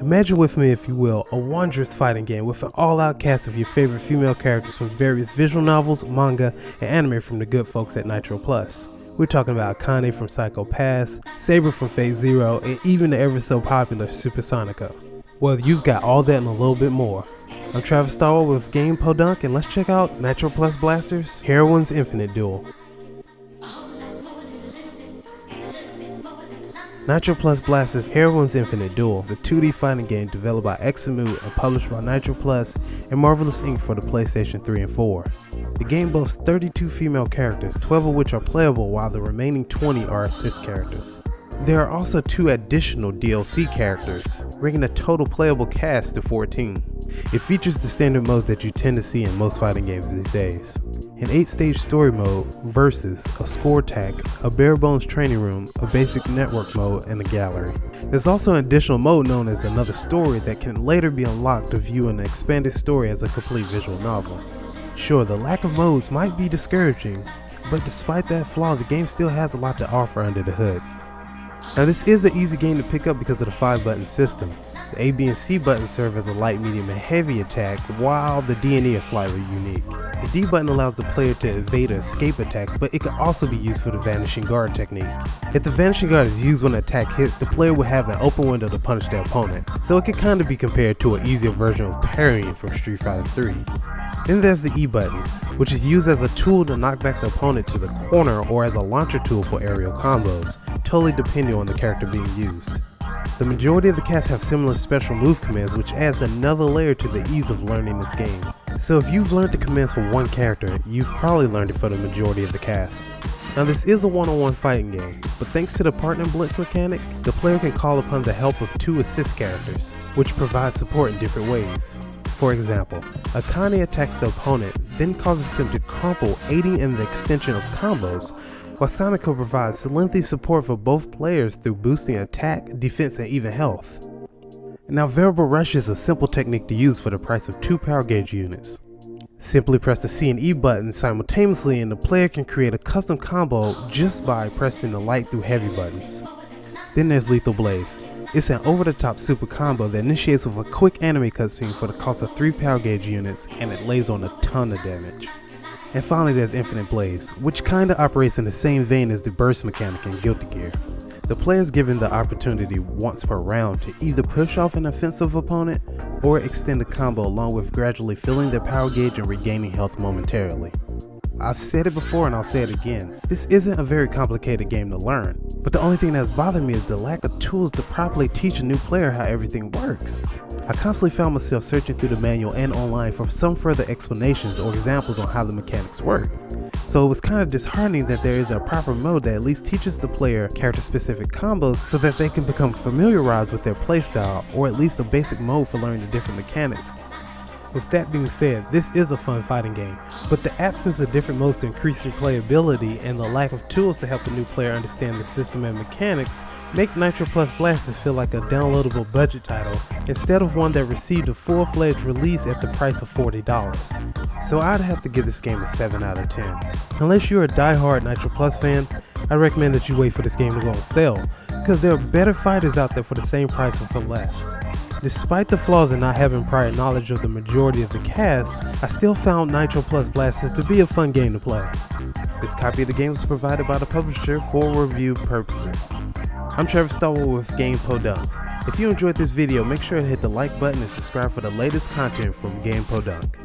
Imagine with me, if you will, a wondrous fighting game with an all-out cast of your favorite female characters from various visual novels, manga, and anime from the good folks at Nitroplus. We're talking about Akane from Psycho Pass, Saber from Fate Zero, and even the ever so popular Super Sonico. Well, you've got all that and a little bit more. I'm Stywall with Game Podunk, and let's check out Nitroplus Blasterz Heroines Infinite Duel. Nitroplus Blasterz Heroines Infinite Duel is a 2D fighting game developed by Examoot and published by Nitroplus and Marvelous Inc. for the PlayStation 3 and 4. The game boasts 32 female characters, 12 of which are playable while the remaining 20 are assist characters. There are also 2 additional DLC characters, bringing the total playable cast to 14. It features the standard modes that you tend to see in most fighting games these days. An 8-stage story mode, versus, a score attack, a bare bones training room, a basic network mode, and a gallery. There's also an additional mode known as Another Story that can later be unlocked to view an expanded story as a complete visual novel. Sure, the lack of modes might be discouraging, but despite that flaw, the game still has a lot to offer under the hood. Now, this is an easy game to pick up because of the 5-button system. The A, B, and C buttons serve as a light, medium, and heavy attack, while the D and E are slightly unique. The D button allows the player to evade or escape attacks, but it can also be used for the vanishing guard technique. If the vanishing guard is used when an attack hits, the player will have an open window to punish their opponent, so it can kind of be compared to an easier version of parrying from Street Fighter 3. Then there's the E button, which is used as a tool to knock back the opponent to the corner or as a launcher tool for aerial combos, totally depending on the character being used. The majority of the cast have similar special move commands, which adds another layer to the ease of learning this game. So if you've learned the commands for one character, you've probably learned it for the majority of the cast. Now, this is a one-on-one fighting game, but thanks to the partner blitz mechanic, the player can call upon the help of 2 assist characters, which provide support in different ways. For example, Akane attacks the opponent, then causes them to crumple, aiding in the extension of combos, while Sonico provides lengthy support for both players through boosting attack, defense, and even health. Now, Variable Rush is a simple technique to use for the price of 2 power gauge units. Simply press the C and E buttons simultaneously and the player can create a custom combo just by pressing the light through heavy buttons. Then there's Lethal Blaze. It's an over-the-top super combo that initiates with a quick anime cutscene for the cost of 3 power gauge units, and it lays on a ton of damage. And finally there's Infinite Blaze, which kinda operates in the same vein as the burst mechanic in Guilty Gear. The player is given the opportunity once per round to either push off an offensive opponent or extend the combo along with gradually filling their power gauge and regaining health momentarily. I've said it before and I'll say it again, this isn't a very complicated game to learn, but the only thing that's bothered me is the lack of tools to properly teach a new player how everything works. I constantly found myself searching through the manual and online for some further explanations or examples on how the mechanics work. So it was kind of disheartening that there is a proper mode that at least teaches the player character-specific combos so that they can become familiarized with their playstyle, or at least a basic mode for learning the different mechanics. With that being said, this is a fun fighting game, but the absence of different modes to increase replayability and the lack of tools to help the new player understand the system and mechanics make Nitroplus Blasterz feel like a downloadable budget title instead of one that received a full-fledged release at the price of $40. So I'd have to give this game a 7 out of 10. Unless you're a die-hard Nitroplus fan, I recommend that you wait for this game to go on sale, because there are better fighters out there for the same price or for less. Despite the flaws in not having prior knowledge of the majority of the cast, I still found Nitroplus Blasterz to be a fun game to play. This copy of the game was provided by the publisher for review purposes. I'm Stywall with Game Podunk. If you enjoyed this video, make sure to hit the like button and subscribe for the latest content from Game Podunk.